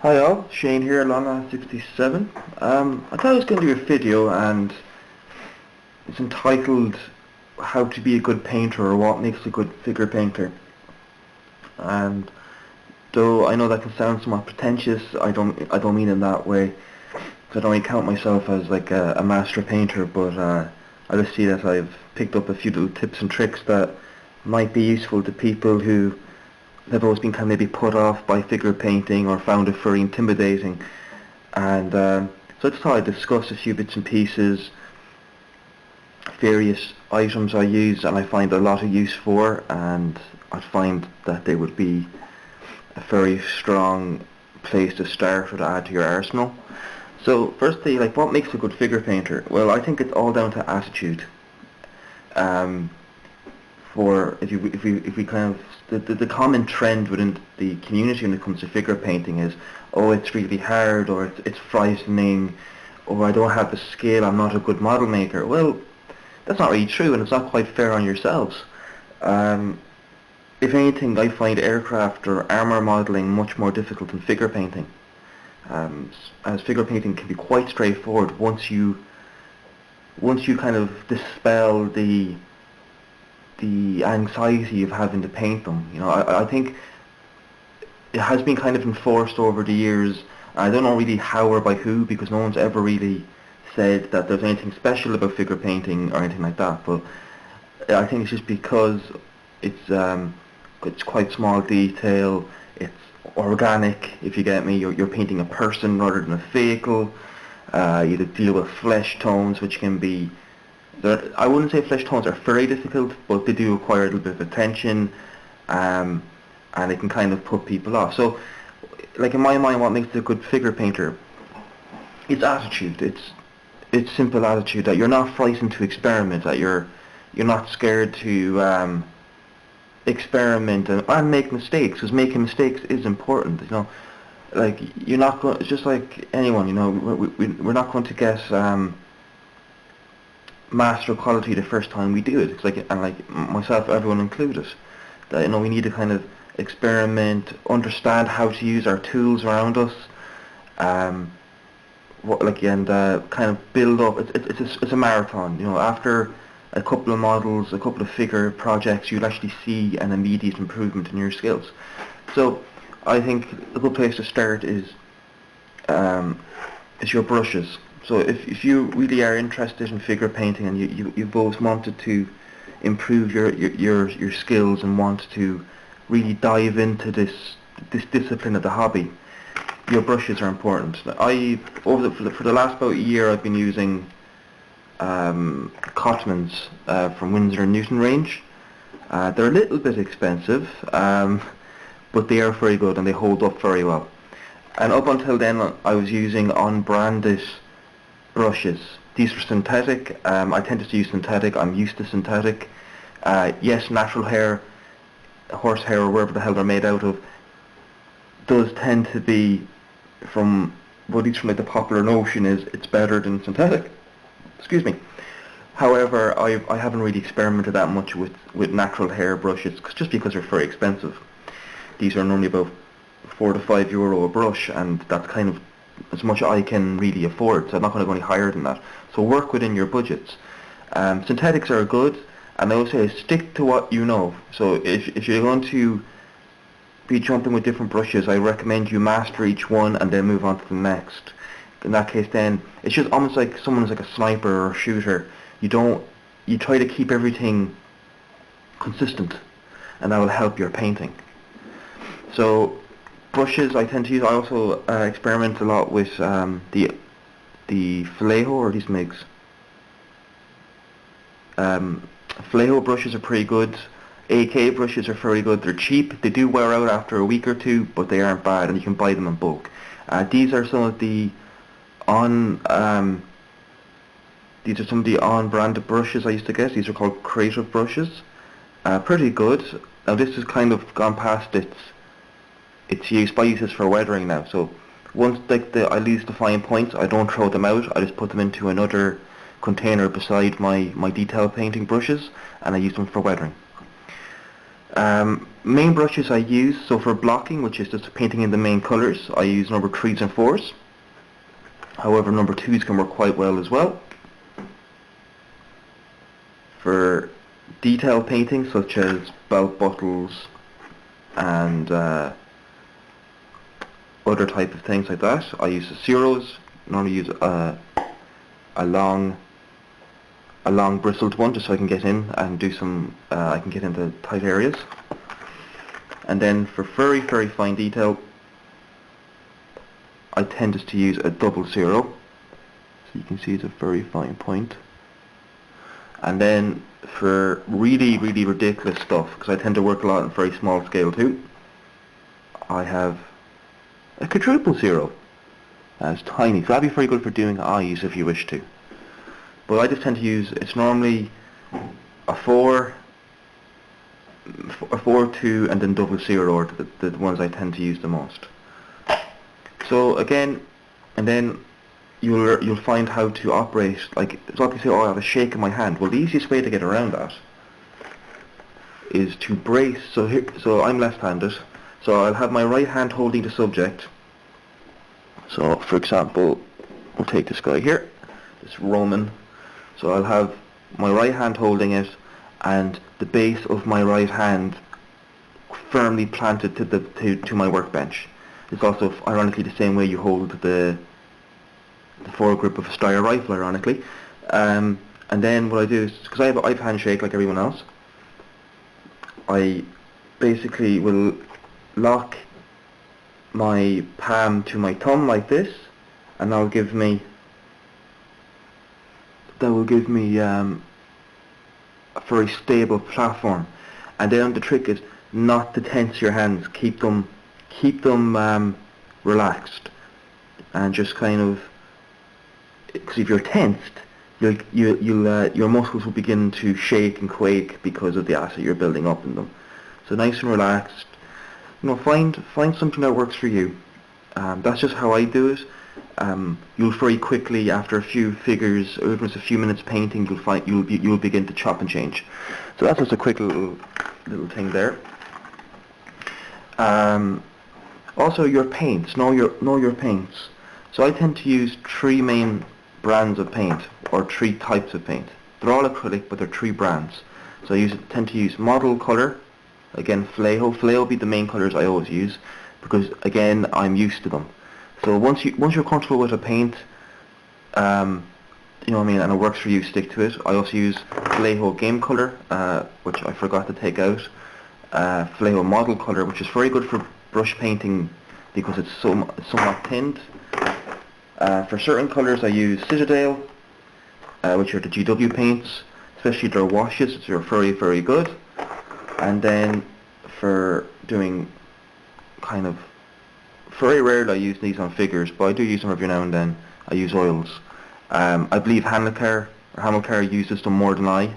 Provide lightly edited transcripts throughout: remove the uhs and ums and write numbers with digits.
Hi all, Shane here, Lana67. I thought I was going to do a video and it's entitled How to be a good painter or what makes a good figure painter. And though I know that can sound somewhat pretentious, I don't mean in that way. 'Cause I don't really count myself as like a master painter, but I just see that I've picked up a few little tips and tricks that might be useful to people who have always been kind of maybe put off by figure painting or found it very intimidating. And so I just thought I'd discuss a few bits and pieces, various items I use and I find a lot of use for, and I find that they would be a very strong place to start or to add to your arsenal. So firstly, like, what makes a good figure painter? Well, I think it's all down to attitude. Um, for if we kind of the common trend within the community when it comes to figure painting is, oh, it's really hard, or it's frightening, or I don't have the skill, I'm not a good model maker. Well, that's not really true, and it's not quite fair on yourselves. If anything, I find aircraft or armour modelling much more difficult than figure painting. As figure painting can be quite straightforward once you kind of dispel the anxiety of having to paint them. You know, I think it has been kind of enforced over the years. I don't know really how or by who, because no one's ever really said that there's anything special about figure painting or anything like that. But I think it's just because it's quite small detail. It's organic, if you get me. You're painting a person rather than a vehicle. You deal with flesh tones, which can be, I wouldn't say flesh tones are very difficult, but they do require a little bit of attention, and it can kind of put people off. So, like, in my mind, what makes a good figure painter is attitude. It's simple attitude, that you're not frightened to experiment, that you're not scared to experiment and make mistakes, because making mistakes is important. You know, like, you're not going, it's just like anyone. You know, we're not going to get master quality the first time we do it. It's like, and like myself, everyone included, that, you know, we need to kind of experiment, understand how to use our tools around us, kind of build up. It's a marathon. You know, after a couple of models, a couple of figure projects, you'll actually see an immediate improvement in your skills. So I think a good place to start is your brushes. So if you really are interested in figure painting and you both wanted to improve your skills and want to really dive into this discipline of the hobby, your brushes are important. For the last about a year, I've been using Cotman's from Winsor and Newton range. They're a little bit expensive, but they are very good and they hold up very well. And up until then, I was using unbranded brushes. These are synthetic. I tend to use synthetic. I'm used to synthetic. Yes, natural hair, horsehair, or wherever the hell they're made out of, does tend to be, from what is from like the popular notion, is it's better than synthetic. Excuse me. However, I haven't really experimented that much with natural hair brushes, just because they're very expensive. These are normally about €4 to €5 a brush, and that's kind of as much I can really afford, so I'm not going to go any higher than that. So work within your budgets. Synthetics are good, and I would say stick to what you know. So if you're going to be jumping with different brushes, I recommend you master each one and then move on to the next. In that case, then it's just almost like someone's like a sniper or a shooter. You try to keep everything consistent, and that will help your painting. So brushes I tend to use. I also experiment a lot with the Vallejo or these MIGs. Vallejo brushes are pretty good. AK brushes are very good. They're cheap. They do wear out after a week or two, but they aren't bad, and you can buy them in bulk. These are some of the on-branded brushes I used to get. These are called creative brushes. Pretty good. Now this has kind of gone past its use. I use this for weathering now. So once I lose the fine points, I don't throw them out. I just put them into another container beside my detail painting brushes, and I use them for weathering. Main brushes I use, so for blocking, which is just painting in the main colours, I use number 3s and 4s. However, number 2s can work quite well as well. For detail painting, such as belt buckles and other type of things like that, I use the zeros. Normally use a long bristled one, just so I can get in and do some. I can get into tight areas. And then for very fine detail, I tend just to use a double zero. So you can see it's a very fine point. And then for really ridiculous stuff, because I tend to work a lot on very small scale too, I have a quadruple zero. It's tiny, so that'd be very good for doing eyes if you wish to. But I just tend to use, it's normally a 4, 2, and then double zero are the ones I tend to use the most. So again, and then you'll find how to operate. Like, it's like you say, oh, I have a shake in my hand. Well, the easiest way to get around that is to brace. So I'm left-handed, so I'll have my right hand holding the subject. So for example, we'll take this guy here, this Roman. So I'll have my right hand holding it, and the base of my right hand firmly planted to my workbench. It's also ironically the same way you hold the foregrip of a Steyr rifle, ironically. And then what I do is, because I have handshake like everyone else, I basically will lock my palm to my thumb like this, and that will give me a very stable platform. And then the trick is not to tense your hands. Keep them relaxed, and just kind of, because if you're tensed, your muscles will begin to shake and quake because of the acid you're building up in them. So nice and relaxed. You know, find something that works for you. That's just how I do it. You'll very quickly, after a few figures, or even just a few minutes painting, you'll begin to chop and change. So that's just a quick little thing there. Also, your paints. Know your paints. So I tend to use 3 main brands of paint, or 3 types of paint. They're all acrylic, but they're 3 brands. So I tend to use model color. Again, Fleho. Fleho will be the main colors I always use, because again, I'm used to them. So once you're comfortable with a paint, you know what I mean, and it works for you, stick to it. I also use Fleho Game Color, which I forgot to take out. Fleho Model Color, which is very good for brush painting because it's somewhat thinned. For certain colors I use Citadel, which are the GW paints, especially their washes, which are very good. And then for doing kind of, very rarely I use these on figures, but I do use them every now and then. I use oils. I believe Hamilcar uses them more than I,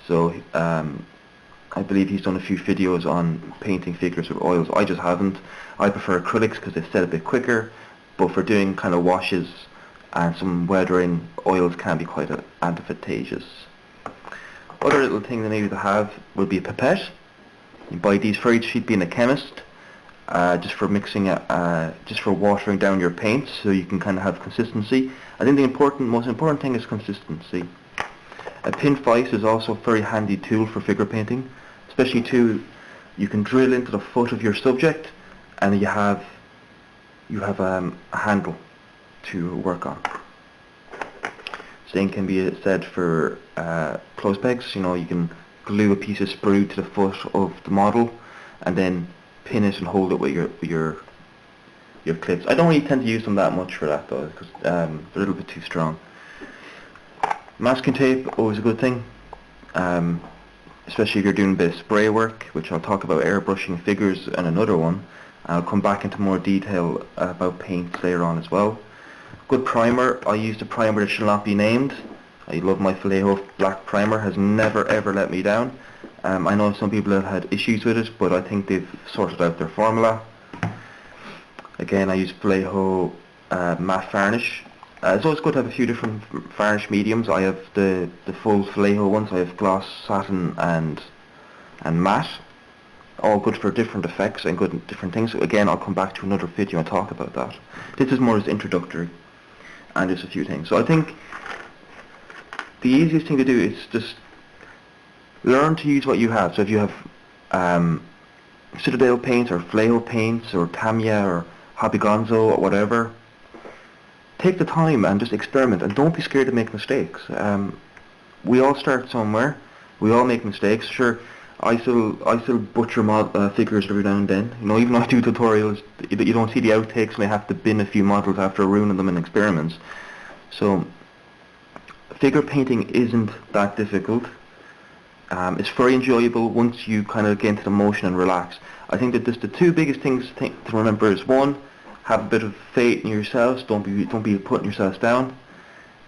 so I believe he's done a few videos on painting figures with oils. I just haven't. I prefer acrylics because they set a bit quicker, but for doing kind of washes and some weathering, oils can be quite advantageous. Other little thing they need to have would be a pipette. You buy these very cheap being a chemist, just for mixing, just for watering down your paints, so you can kind of have consistency. I think the most important thing is consistency. A pin vise is also a very handy tool for figure painting, especially too. You can drill into the foot of your subject, and you have a handle to work on. Same can be said for clothes pegs. You know, you can glue a piece of sprue to the foot of the model, and then pin it and hold it with your clips. I don't really tend to use them that much for that though, because they're a little bit too strong. Masking tape, always a good thing, especially if you're doing a bit of spray work, which I'll talk about airbrushing figures in another one. I'll come back into more detail about paints later on as well. Good primer. I used a primer that shall not be named. I love my Vallejo black primer, has never ever let me down. I know some people have had issues with it, but I think they've sorted out their formula. Again, I use Vallejo matte varnish. It's always good to have a few different varnish mediums. I have the full Vallejo ones. I have gloss, satin and matte. all good for different effects and good at different things. So again, I'll come back to another video and talk about that. This is more as introductory and just a few things. So I think the easiest thing to do is just learn to use what you have. So if you have Citadel paints or flail paints or Tamiya or Hobby Gonzo or whatever, take the time and just experiment, and don't be scared to make mistakes. We all start somewhere. We all make mistakes. Sure, I still butcher figures every now and then. You know, even though I do tutorials, you don't see the outtakes, and I have to bin a few models after ruining them in experiments. So figure painting isn't that difficult. It's very enjoyable once you kind of get into the motion and relax. I think that just the two biggest things to remember is, one, have a bit of faith in yourselves. Don't be putting yourselves down,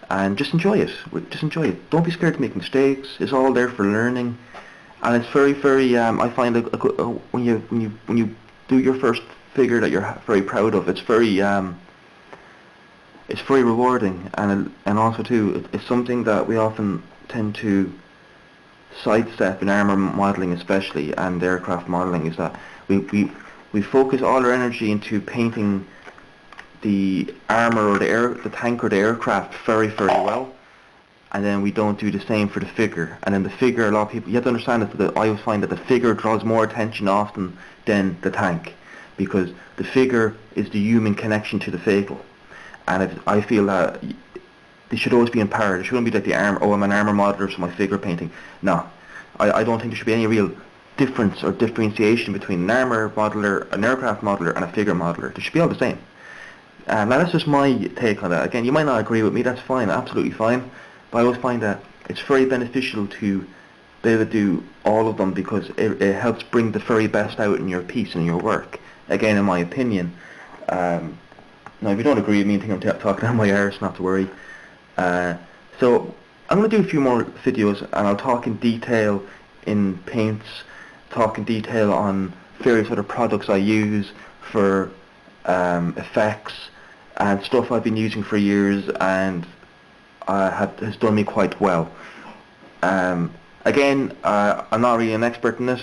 and just enjoy it. Just enjoy it. Don't be scared to make mistakes. It's all there for learning, and it's very, very. I find when you do your first figure that you're very proud of, it's very rewarding, and also too, it's something that we often tend to sidestep in armour modelling, especially, and aircraft modelling, is that we focus all our energy into painting the armour or the tank or the aircraft very, very well, and then we don't do the same for the figure. And then the figure, a lot of people, you have to understand that I always find that the figure draws more attention often than the tank, because the figure is the human connection to the vehicle, and I feel that they should always be in power. There shouldn't be like the arm. Oh, I'm an armour modeler, so my figure painting. No, I don't think there should be any real difference or differentiation between an armour modeler, an aircraft modeler, and a figure modeler. They should be all the same. Now that's just my take on that. Again, you might not agree with me. That's fine, absolutely fine. But I always find that it's very beneficial to be able to do all of them, because it helps bring the very best out in your piece and your work. Again, in my opinion. Now, if you don't agree with me and think I'm talking out my arse, not to worry. So I'm going to do a few more videos, and I'll talk in detail in paints, talk in detail on various other products I use for effects and stuff I've been using for years and has done me quite well. Again, I'm not really an expert in this.